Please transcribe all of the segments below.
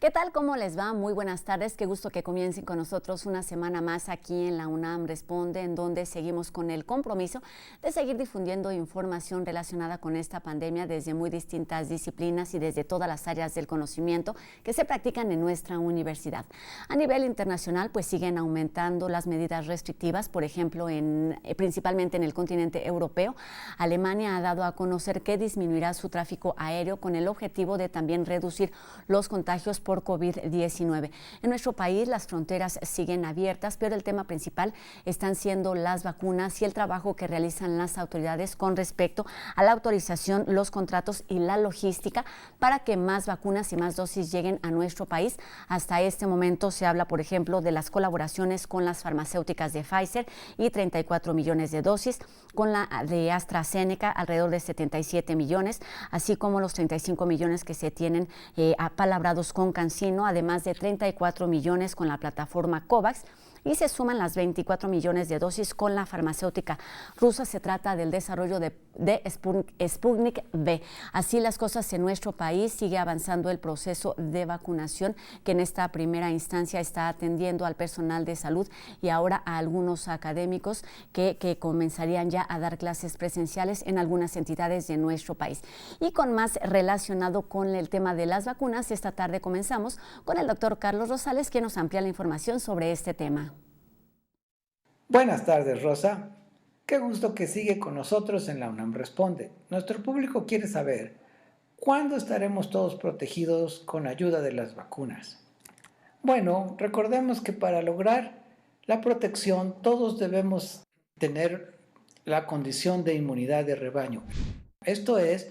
¿Qué tal? ¿Cómo les va? Muy buenas tardes. Qué gusto que comiencen con nosotros una semana más aquí en la UNAM Responde, en donde seguimos con el compromiso de seguir difundiendo información relacionada con esta pandemia desde muy distintas disciplinas y desde todas las áreas del conocimiento que se practican en nuestra universidad. A nivel internacional, pues siguen aumentando las medidas restrictivas, por ejemplo, principalmente en el continente europeo. Alemania ha dado a conocer que disminuirá su tráfico aéreo con el objetivo de también reducir los contagios por COVID-19. En nuestro país las fronteras siguen abiertas, pero el tema principal están siendo las vacunas y el trabajo que realizan las autoridades con respecto a la autorización, los contratos y la logística para que más vacunas y más dosis lleguen a nuestro país. Hasta este momento se habla, por ejemplo, de las colaboraciones con las farmacéuticas de Pfizer y 34 millones de dosis, con la de AstraZeneca alrededor de 77 millones, así como los 35 millones que se tienen apalabrados con CanSino, además de 34 millones con la plataforma COVAX, y se suman las 24 millones de dosis con la farmacéutica rusa. Se trata del desarrollo de Sputnik V. Así las cosas en nuestro país, sigue avanzando el proceso de vacunación que en esta primera instancia está atendiendo al personal de salud y ahora a algunos académicos que comenzarían ya a dar clases presenciales en algunas entidades de nuestro país. Y con más relacionado con el tema de las vacunas, esta tarde comenzamos con el doctor Carlos Rosales, quien nos amplía la información sobre este tema. Buenas tardes, Rosa. Qué gusto que sigue con nosotros en la UNAM Responde. Nuestro público quiere saber cuándo estaremos todos protegidos con ayuda de las vacunas. Bueno, recordemos que para lograr la protección todos debemos tener la condición de inmunidad de rebaño. Esto es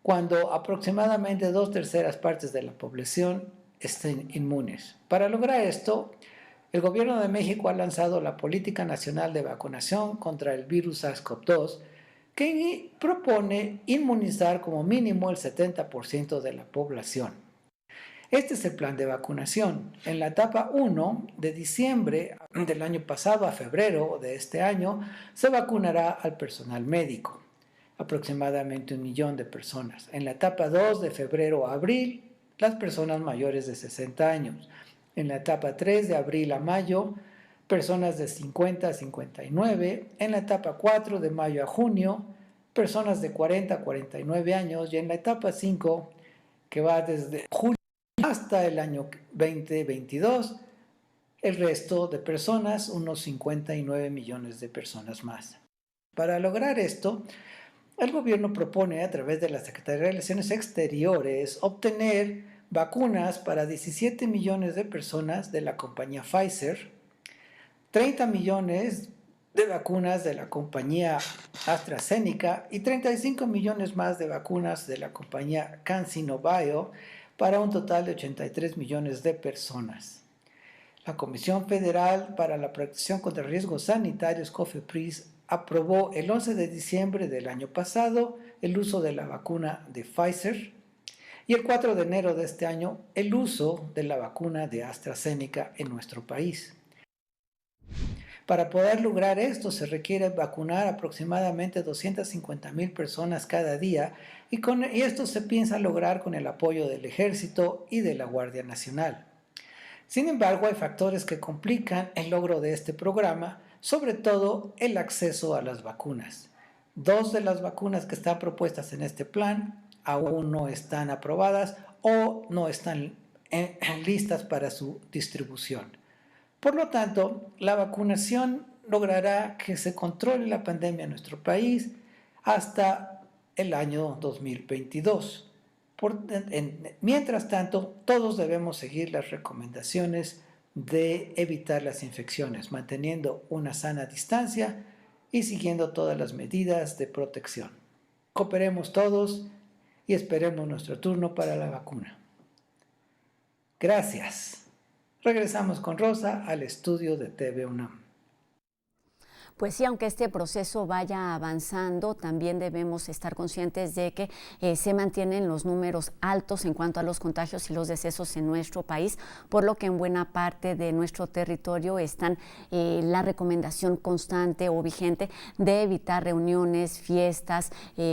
cuando aproximadamente 2/3 partes de la población estén inmunes. Para lograr esto, el Gobierno de México ha lanzado la Política Nacional de Vacunación contra el virus SARS-CoV-2, que propone inmunizar como mínimo el 70% de la población. Este es el plan de vacunación. En la etapa 1, de diciembre del año pasado a febrero de este año, se vacunará al personal médico, aproximadamente 1 millón de personas. En la etapa 2, de febrero a abril, las personas mayores de 60 años. En la etapa 3, de abril a mayo, personas de 50 a 59. En la etapa 4, de mayo a junio, personas de 40 a 49 años. Y en la etapa 5, que va desde julio hasta el año 2022, el resto de personas, unos 59 millones de personas más. Para lograr esto, el gobierno propone a través de la Secretaría de Relaciones Exteriores obtener vacunas para 17 millones de personas de la compañía Pfizer, 30 millones de vacunas de la compañía AstraZeneca y 35 millones más de vacunas de la compañía CanSino Bio, para un total de 83 millones de personas. La Comisión Federal para la Protección contra Riesgos Sanitarios, COFEPRIS, aprobó el 11 de diciembre del año pasado el uso de la vacuna de Pfizer y el 4 de enero de este año el uso de la vacuna de AstraZeneca en nuestro país. Para poder lograr esto se requiere vacunar aproximadamente 250,000 personas cada día y esto se piensa lograr con el apoyo del Ejército y de la Guardia Nacional. Sin embargo, hay factores que complican el logro de este programa, sobre todo el acceso a las vacunas. 2 de las vacunas que están propuestas en este plan aún no están aprobadas o no están listas para su distribución. Por lo tanto, la vacunación logrará que se controle la pandemia en nuestro país hasta el año 2022. Mientras tanto, todos debemos seguir las recomendaciones de evitar las infecciones, manteniendo una sana distancia y siguiendo todas las medidas de protección. Cooperemos todos y esperemos nuestro turno para la vacuna. Gracias. Regresamos con Rosa al estudio de TV UNAM. Pues sí, aunque este proceso vaya avanzando, también debemos estar conscientes de que se mantienen los números altos en cuanto a los contagios y los decesos en nuestro país, por lo que en buena parte de nuestro territorio están la recomendación constante o vigente de evitar reuniones, fiestas,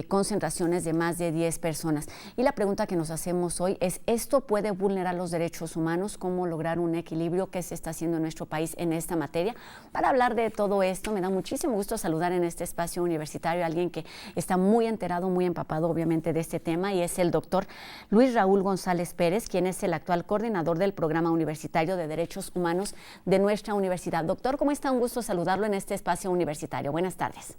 concentraciones de más de 10 personas. Y la pregunta que nos hacemos hoy es, ¿esto puede vulnerar los derechos humanos? ¿Cómo lograr un equilibrio? ¿Qué se está haciendo en nuestro país en esta materia? Para hablar de todo esto, me da muchísimo gusto saludar en este espacio universitario a alguien que está muy enterado, muy empapado obviamente de este tema, y es el doctor Luis Raúl González Pérez, quien es el actual coordinador del Programa Universitario de Derechos Humanos de nuestra universidad. Doctor, ¿cómo está? Un gusto saludarlo en este espacio universitario. Buenas tardes.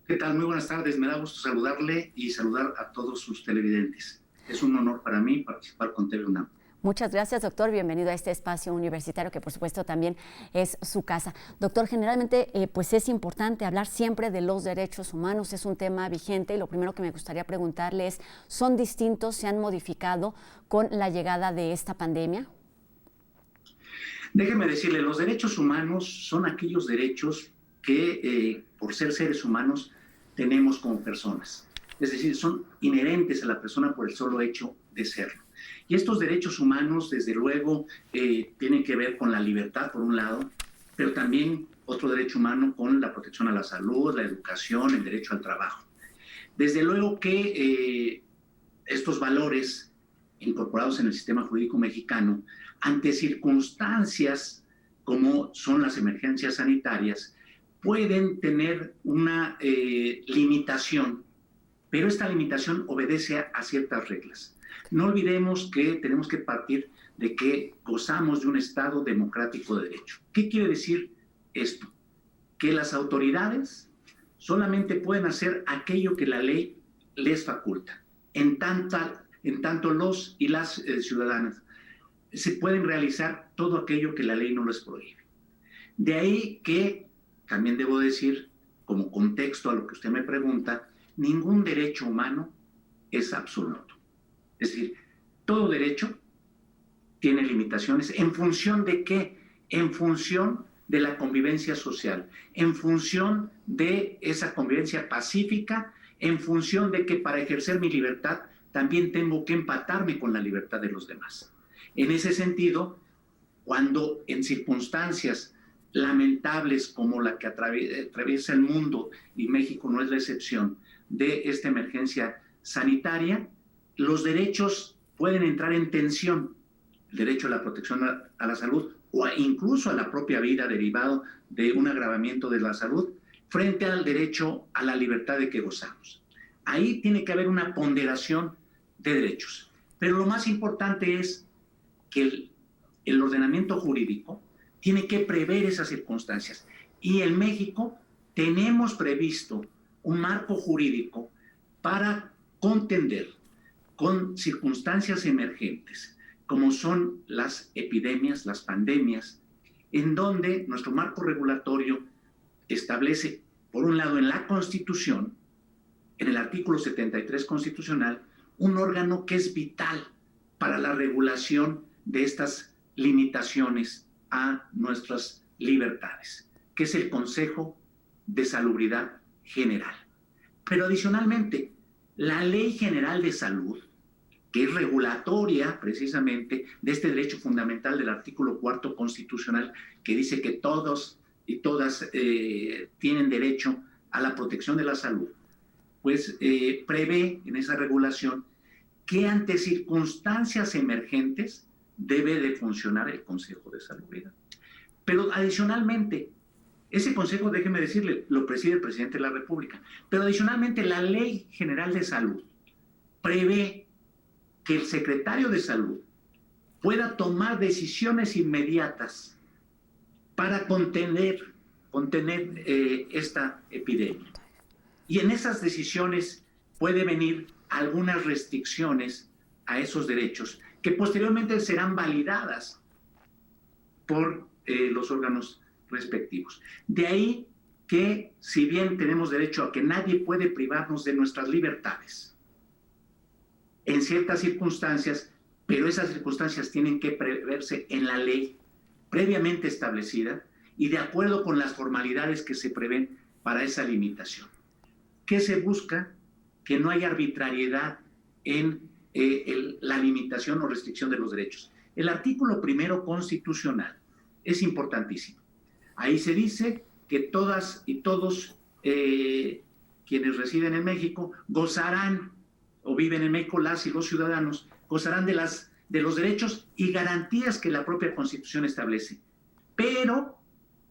¿Qué tal? Muy buenas tardes. Me da gusto saludarle y saludar a todos sus televidentes. Es un honor para mí participar con TV UNAM. Muchas gracias, doctor. Bienvenido a este espacio universitario que, por supuesto, también es su casa. Doctor, generalmente pues es importante hablar siempre de los derechos humanos. Es un tema vigente y lo primero que me gustaría preguntarle es, ¿son distintos, se han modificado con la llegada de esta pandemia? Déjeme decirle, los derechos humanos son aquellos derechos que, por ser seres humanos, tenemos como personas. Es decir, son inherentes a la persona por el solo hecho de serlo. Y estos derechos humanos, desde luego, tienen que ver con la libertad, por un lado, pero también otro derecho humano con la protección a la salud, la educación, el derecho al trabajo. Desde luego que estos valores incorporados en el sistema jurídico mexicano, ante circunstancias como son las emergencias sanitarias, pueden tener una limitación, pero esta limitación obedece a ciertas reglas. No olvidemos que tenemos que partir de que gozamos de un Estado democrático de derecho. ¿Qué quiere decir esto? Que las autoridades solamente pueden hacer aquello que la ley les faculta. En tanto los y las ciudadanas se pueden realizar todo aquello que la ley no les prohíbe. De ahí que, también debo decir, como contexto a lo que usted me pregunta, ningún derecho humano es absoluto. Es decir, todo derecho tiene limitaciones. ¿En función de qué? En función de la convivencia social, en función de esa convivencia pacífica, en función de que para ejercer mi libertad también tengo que empatarme con la libertad de los demás. En ese sentido, cuando en circunstancias lamentables como la que atraviesa el mundo, y México no es la excepción, de esta emergencia sanitaria, los derechos pueden entrar en tensión. El derecho a la protección a la salud o incluso a la propia vida derivado de un agravamiento de la salud frente al derecho a la libertad de que gozamos. Ahí tiene que haber una ponderación de derechos. Pero lo más importante es que el ordenamiento jurídico tiene que prever esas circunstancias. Y en México tenemos previsto un marco jurídico para contender con circunstancias emergentes, como son las epidemias, las pandemias, en donde nuestro marco regulatorio establece, por un lado, en la Constitución, en el artículo 73 constitucional, un órgano que es vital para la regulación de estas limitaciones a nuestras libertades, que es el Consejo de Salubridad General. Pero adicionalmente, la Ley General de Salud, que es regulatoria precisamente de este derecho fundamental del artículo 4 constitucional, que dice que todos y todas tienen derecho a la protección de la salud, pues prevé en esa regulación que ante circunstancias emergentes debe de funcionar el Consejo de Salubridad. Pero adicionalmente, ese consejo, déjeme decirle, lo preside el presidente de la República, pero adicionalmente la Ley General de Salud prevé que el secretario de Salud pueda tomar decisiones inmediatas para contener esta epidemia. Y en esas decisiones puede venir algunas restricciones a esos derechos que posteriormente serán validadas por los órganos respectivos. De ahí que, si bien tenemos derecho a que nadie puede privarnos de nuestras libertades en ciertas circunstancias, pero esas circunstancias tienen que preverse en la ley previamente establecida y de acuerdo con las formalidades que se prevén para esa limitación. ¿Qué se busca? Que no haya arbitrariedad en la limitación o restricción de los derechos. El artículo 1 constitucional es importantísimo. Ahí se dice que todas y todos quienes residen en México gozarán, o viven en México, las y los ciudadanos, gozarán de los derechos y garantías que la propia Constitución establece. Pero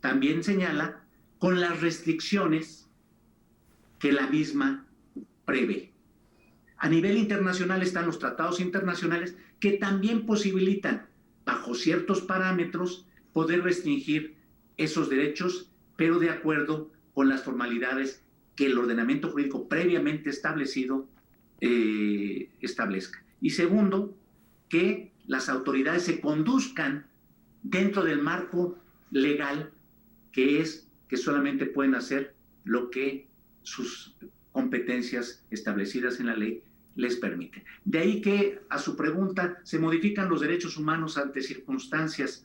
también señala con las restricciones que la misma prevé. A nivel internacional están los tratados internacionales que también posibilitan, bajo ciertos parámetros, poder restringir esos derechos, pero de acuerdo con las formalidades que el ordenamiento jurídico previamente establecido establezca. Y segundo, que las autoridades se conduzcan dentro del marco legal, que es que solamente pueden hacer lo que sus competencias establecidas en la ley les permiten. De ahí que, a su pregunta, ¿se modifican los derechos humanos ante circunstancias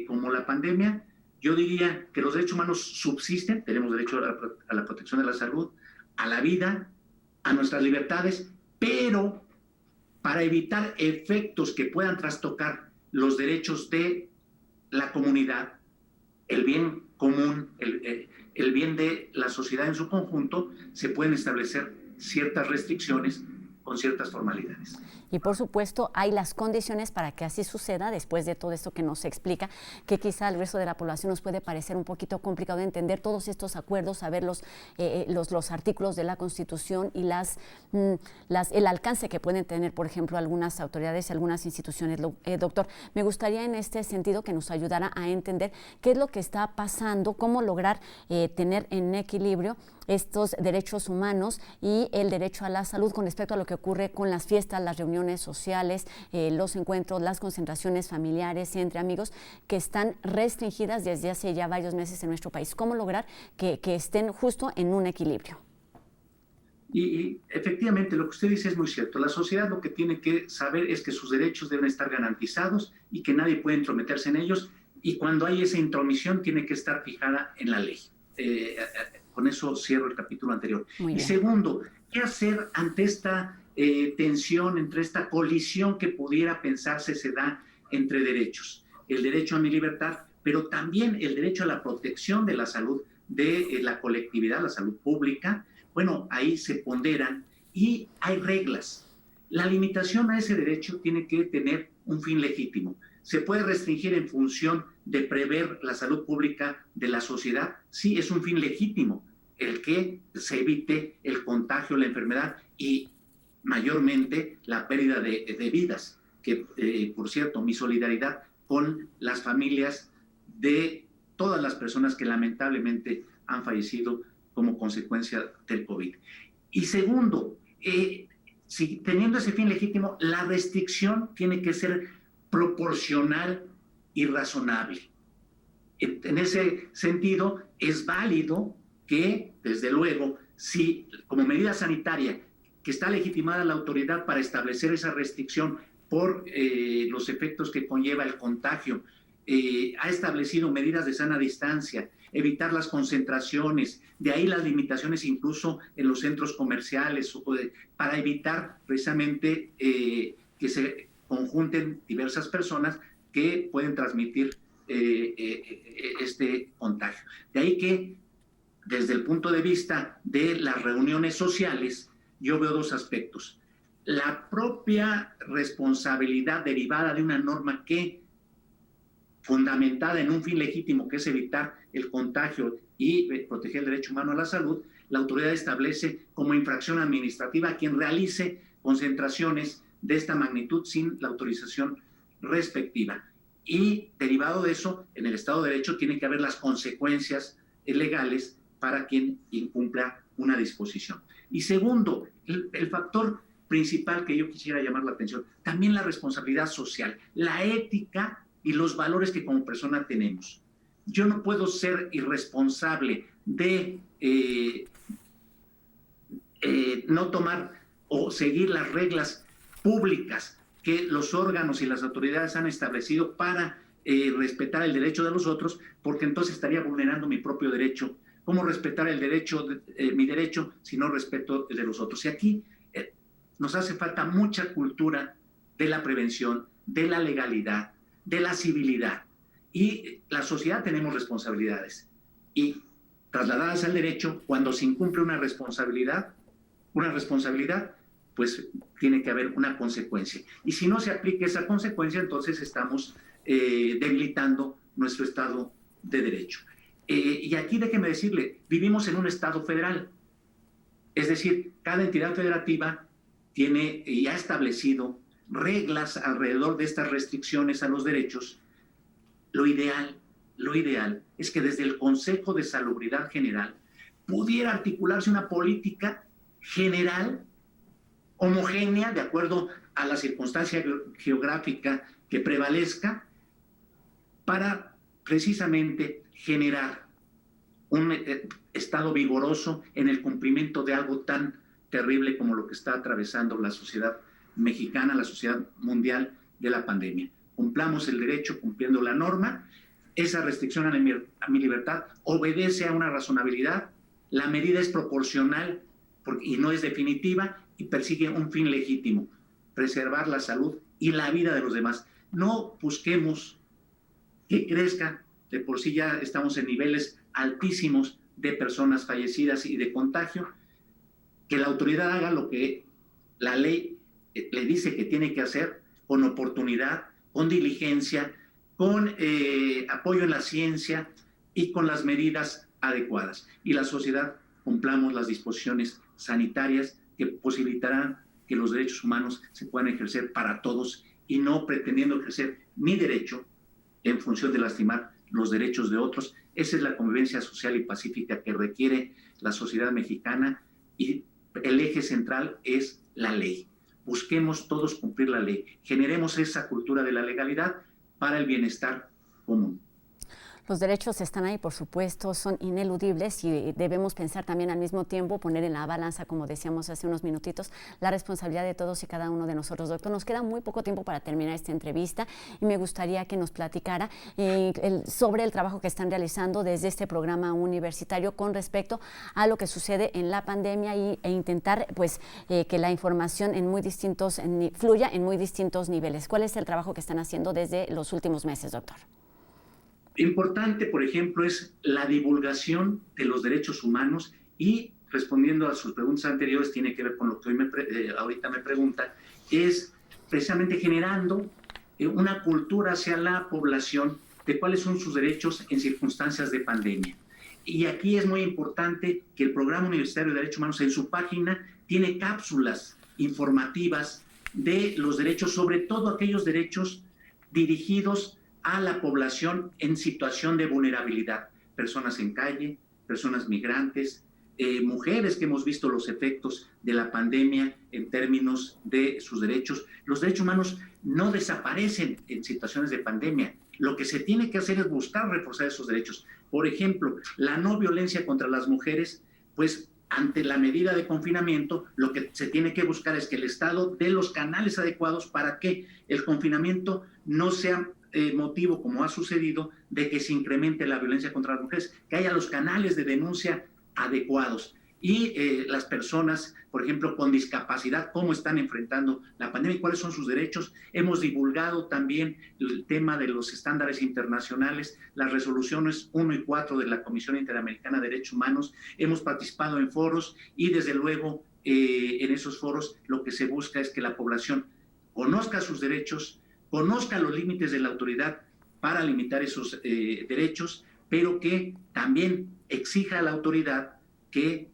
como la pandemia? Yo diría que los derechos humanos subsisten, tenemos derecho a la protección de la salud, a la vida, a nuestras libertades, pero para evitar efectos que puedan trastocar los derechos de la comunidad, el bien común, el bien de la sociedad en su conjunto, se pueden establecer ciertas restricciones con ciertas formalidades. Y por supuesto hay las condiciones para que así suceda, después de todo esto que nos explica, que quizá al resto de la población nos puede parecer un poquito complicado de entender todos estos acuerdos, saber los artículos de la Constitución y el alcance que pueden tener, por ejemplo, algunas autoridades y algunas instituciones. Doctor, me gustaría en este sentido que nos ayudara a entender qué es lo que está pasando, cómo lograr tener en equilibrio estos derechos humanos y el derecho a la salud con respecto a lo que ocurre con las fiestas, las reuniones sociales, los encuentros, las concentraciones familiares entre amigos que están restringidas desde hace ya varios meses en nuestro país. ¿Cómo lograr que estén justo en un equilibrio? Y efectivamente lo que usted dice es muy cierto. La sociedad lo que tiene que saber es que sus derechos deben estar garantizados y que nadie puede entrometerse en ellos, y cuando hay esa intromisión tiene que estar fijada en la ley. Con eso cierro el capítulo anterior. Y segundo, ¿qué hacer ante esta tensión, entre esta colisión que pudiera pensarse se da entre derechos? El derecho a mi libertad, pero también el derecho a la protección de la salud de la colectividad, la salud pública. Bueno, ahí se ponderan y hay reglas. La limitación a ese derecho tiene que tener un fin legítimo. ¿Se puede restringir en función de prever la salud pública de la sociedad? Sí, es un fin legítimo, el que se evite el contagio, la enfermedad y mayormente la pérdida de vidas, que por cierto, mi solidaridad con las familias de todas las personas que lamentablemente han fallecido como consecuencia del COVID. Y segundo, si teniendo ese fin legítimo, la restricción tiene que ser proporcional y razonable. En ese sentido, es válido que, desde luego, si como medida sanitaria que está legitimada la autoridad para establecer esa restricción por los efectos que conlleva el contagio, ha establecido medidas de sana distancia, evitar las concentraciones, de ahí las limitaciones incluso en los centros comerciales, para evitar precisamente que se conjunten diversas personas que pueden transmitir este contagio. De ahí que, desde el punto de vista de las reuniones sociales, yo veo dos aspectos. La propia responsabilidad derivada de una norma que, fundamentada en un fin legítimo, que es evitar el contagio y proteger el derecho humano a la salud, la autoridad establece como infracción administrativa a quien realice concentraciones de esta magnitud sin la autorización respectiva. Y derivado de eso, en el Estado de Derecho tiene que haber las consecuencias legales para quien incumpla una disposición. Y segundo, el factor principal que yo quisiera llamar la atención, también la responsabilidad social, la ética y los valores que como persona tenemos. Yo no puedo ser irresponsable de no tomar o seguir las reglas públicas que los órganos y las autoridades han establecido para respetar el derecho de los otros, porque entonces estaría vulnerando mi propio derecho. ¿Cómo respetar mi derecho si no respeto el de los otros? Y aquí nos hace falta mucha cultura de la prevención, de la legalidad, de la civilidad. Y la sociedad tenemos responsabilidades. Y trasladadas al derecho, cuando se incumple una responsabilidad, pues tiene que haber una consecuencia. Y si no se aplica esa consecuencia, entonces estamos debilitando nuestro Estado de Derecho. Y aquí déjeme decirle, vivimos en un Estado federal. Es decir, cada entidad federativa tiene y ha establecido reglas alrededor de estas restricciones a los derechos. Lo ideal es que desde el Consejo de Salubridad General pudiera articularse una política general, homogénea, de acuerdo a la circunstancia geográfica que prevalezca, para precisamente generar un Estado vigoroso en el cumplimiento de algo tan terrible como lo que está atravesando la sociedad mexicana, la sociedad mundial de la pandemia. Cumplamos el derecho cumpliendo la norma. Esa restricción a mi libertad obedece a una razonabilidad. La medida es proporcional y no es definitiva y persigue un fin legítimo: preservar la salud y la vida de los demás. No busquemos que crezca. De por sí ya estamos en niveles altísimos de personas fallecidas y de contagio. Que la autoridad haga lo que la ley le dice que tiene que hacer, con oportunidad, con diligencia, con apoyo en la ciencia y con las medidas adecuadas. Y la sociedad cumplamos las disposiciones sanitarias que posibilitarán que los derechos humanos se puedan ejercer para todos y no pretendiendo ejercer mi derecho en función de lastimar los derechos de otros. Esa es la convivencia social y pacífica que requiere la sociedad mexicana, y el eje central es la ley. Busquemos todos cumplir la ley. Generemos esa cultura de la legalidad para el bienestar común. Los derechos están ahí, por supuesto, son ineludibles y debemos pensar también al mismo tiempo, poner en la balanza, como decíamos hace unos minutitos, la responsabilidad de todos y cada uno de nosotros. Doctor, nos queda muy poco tiempo para terminar esta entrevista y me gustaría que nos platicara sobre el trabajo que están realizando desde este programa universitario con respecto a lo que sucede en la pandemia e intentar que la información fluya en muy distintos niveles. ¿Cuál es el trabajo que están haciendo desde los últimos meses, doctor? Importante, por ejemplo, es la divulgación de los derechos humanos, y respondiendo a sus preguntas anteriores, tiene que ver con lo que ahorita me pregunta, es precisamente generando una cultura hacia la población de cuáles son sus derechos en circunstancias de pandemia. Y aquí es muy importante que el Programa Universitario de Derechos Humanos en su página tiene cápsulas informativas de los derechos, sobre todo aquellos derechos dirigidos a la población en situación de vulnerabilidad, personas en calle, personas migrantes, mujeres que hemos visto los efectos de la pandemia en términos de sus derechos. Los derechos humanos no desaparecen en situaciones de pandemia. Lo que se tiene que hacer es buscar reforzar esos derechos. Por ejemplo, la no violencia contra las mujeres, pues ante la medida de confinamiento, lo que se tiene que buscar es que el Estado dé los canales adecuados para que el confinamiento no sea motivo, como ha sucedido, de que se incremente la violencia contra las mujeres, que haya los canales de denuncia adecuados. Y las personas, por ejemplo, con discapacidad, cómo están enfrentando la pandemia y cuáles son sus derechos. Hemos divulgado también el tema de los estándares internacionales, las resoluciones 1 y 4 de la Comisión Interamericana de Derechos Humanos. Hemos participado en foros y, desde luego, en esos foros lo que se busca es que la población conozca sus derechos, conozca los límites de la autoridad para limitar esos derechos, pero que también exija a la autoridad que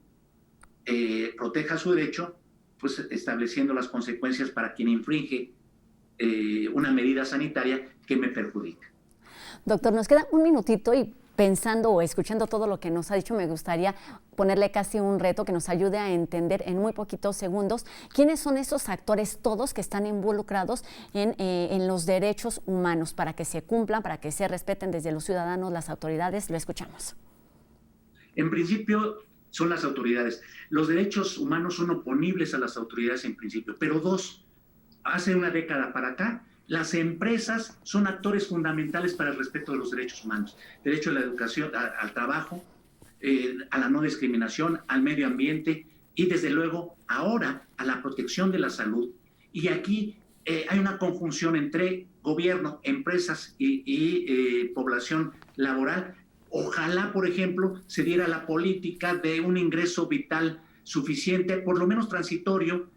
proteja su derecho, pues estableciendo las consecuencias para quien infringe una medida sanitaria que me perjudica. Doctor, nos queda un minutito y pensando o escuchando todo lo que nos ha dicho, me gustaría ponerle casi un reto que nos ayude a entender en muy poquitos segundos quiénes son esos actores todos que están involucrados en los derechos humanos para que se cumplan, para que se respeten desde los ciudadanos, las autoridades. Lo escuchamos. En principio son las autoridades. Los derechos humanos son oponibles a las autoridades en principio, pero hace una década para acá, Las empresas son actores fundamentales para el respeto de los derechos humanos. Derecho a la educación, al trabajo, a la no discriminación, al medio ambiente y desde luego ahora a la protección de la salud. Y aquí hay una conjunción entre gobierno, empresas y población laboral. Ojalá, por ejemplo, se diera la política de un ingreso vital suficiente, por lo menos transitorio,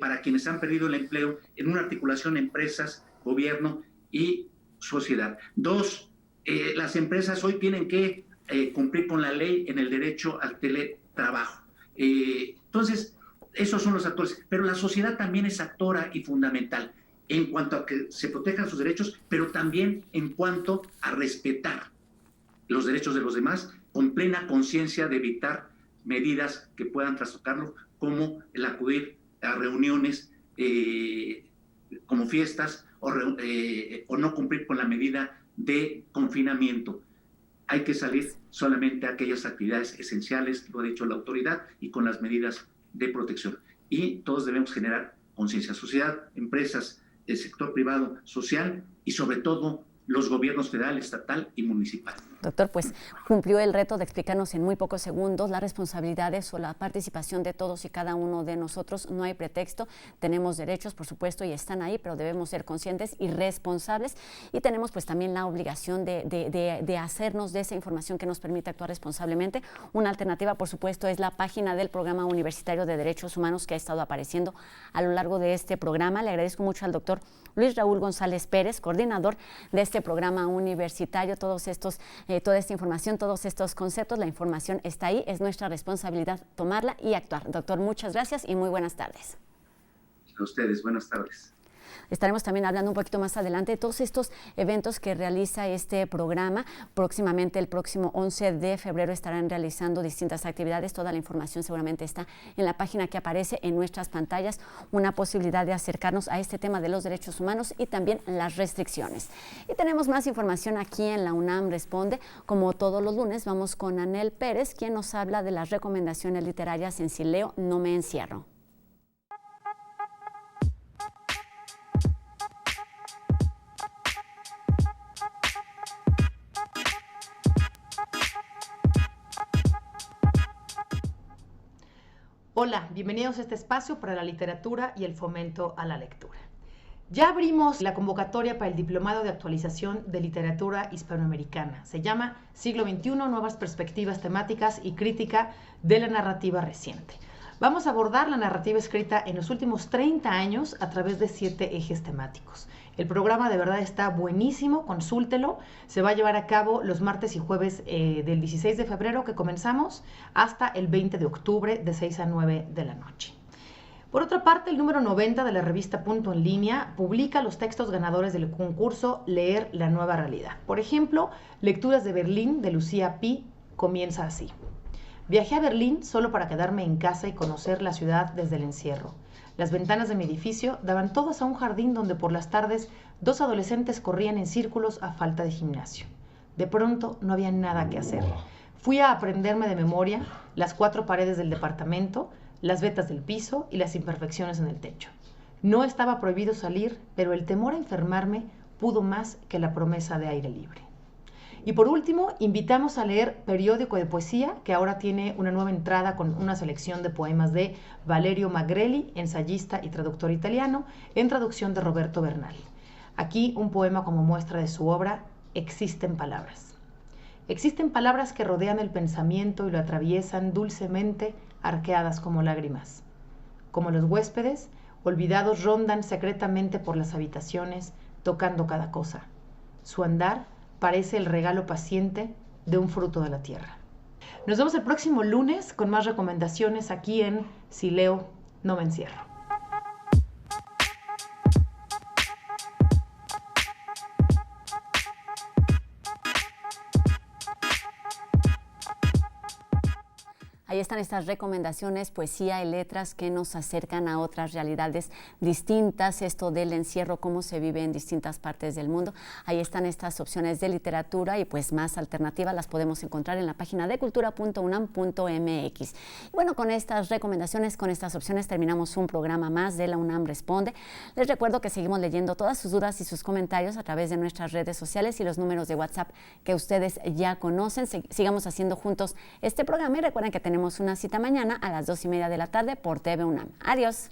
para quienes han perdido el empleo, en una articulación empresas, gobierno y sociedad. Dos, las empresas hoy tienen que cumplir con la ley en el derecho al teletrabajo. Entonces, esos son los actores, pero la sociedad también es actora y fundamental en cuanto a que se protejan sus derechos, pero también en cuanto a respetar los derechos de los demás con plena conciencia de evitar medidas que puedan trastocarlo, como el acudir a reuniones como fiestas o no cumplir con la medida de confinamiento. Hay que salir solamente a aquellas actividades esenciales, lo ha dicho la autoridad, y con las medidas de protección. Y todos debemos generar conciencia, sociedad, empresas, el sector privado, social y sobre todo los gobiernos federal, estatal y municipal. Doctor, pues cumplió el reto de explicarnos en muy pocos segundos las responsabilidades o la participación de todos y cada uno de nosotros. No hay pretexto, tenemos derechos, por supuesto, y están ahí, pero debemos ser conscientes y responsables, y tenemos pues también la obligación de hacernos de esa información que nos permite actuar responsablemente. Una alternativa, por supuesto, es la página del Programa Universitario de Derechos Humanos que ha estado apareciendo a lo largo de este programa. Le agradezco mucho al doctor Luis Raúl González Pérez, coordinador de este programa universitario, toda esta información, todos estos conceptos. La información está ahí, es nuestra responsabilidad tomarla y actuar. Doctor, muchas gracias y muy buenas tardes. A ustedes, buenas tardes. Estaremos también hablando un poquito más adelante de todos estos eventos que realiza este programa. Próximamente, el próximo 11 de febrero, estarán realizando distintas actividades. Toda la información seguramente está en la página que aparece en nuestras pantallas. Una posibilidad de acercarnos a este tema de los derechos humanos y también las restricciones. Y tenemos más información aquí en la UNAM Responde. Como todos los lunes, vamos con Anel Pérez, quien nos habla de las recomendaciones literarias en Si leo, no me encierro. Hola, bienvenidos a este espacio para la literatura y el fomento a la lectura. Ya abrimos la convocatoria para el Diplomado de Actualización de Literatura Hispanoamericana. Se llama Siglo XXI, Nuevas Perspectivas Temáticas y Crítica de la Narrativa Reciente. Vamos a abordar la narrativa escrita en los últimos 30 años a través de 7 ejes temáticos. El programa de verdad está buenísimo, consúltelo. Se va a llevar a cabo los martes y jueves del 16 de febrero que comenzamos hasta el 20 de octubre de 6 a 9 de la noche. Por otra parte, el número 90 de la revista Punto en Línea publica los textos ganadores del concurso Leer la Nueva Realidad. Por ejemplo, Lecturas de Berlín de Lucía Pi comienza así. Viajé a Berlín solo para quedarme en casa y conocer la ciudad desde el encierro. Las ventanas de mi edificio daban todas a un jardín donde por las tardes 2 adolescentes corrían en círculos a falta de gimnasio. De pronto no había nada que hacer. Fui a aprenderme de memoria las 4 paredes del departamento, las vetas del piso y las imperfecciones en el techo. No estaba prohibido salir, pero el temor a enfermarme pudo más que la promesa de aire libre. Y por último, invitamos a leer Periódico de Poesía, que ahora tiene una nueva entrada con una selección de poemas de Valerio Magrelli, ensayista y traductor italiano, en traducción de Roberto Bernal. Aquí un poema como muestra de su obra, Existen palabras. Existen palabras que rodean el pensamiento y lo atraviesan dulcemente, arqueadas como lágrimas. Como los huéspedes, olvidados rondan secretamente por las habitaciones, tocando cada cosa. Su andar parece el regalo paciente de un fruto de la tierra. Nos vemos el próximo lunes con más recomendaciones aquí en Si leo, no me encierro. Ahí están estas recomendaciones, poesía y letras que nos acercan a otras realidades distintas, esto del encierro, cómo se vive en distintas partes del mundo. Ahí están estas opciones de literatura y pues más alternativas las podemos encontrar en la página de cultura.unam.mx. Bueno, con estas recomendaciones, con estas opciones terminamos un programa más de La UNAM Responde. Les recuerdo que seguimos leyendo todas sus dudas y sus comentarios a través de nuestras redes sociales y los números de WhatsApp que ustedes ya conocen. Sigamos haciendo juntos este programa y recuerden que tenemos una cita mañana a las 2:30 de la tarde por TV UNAM. Adiós.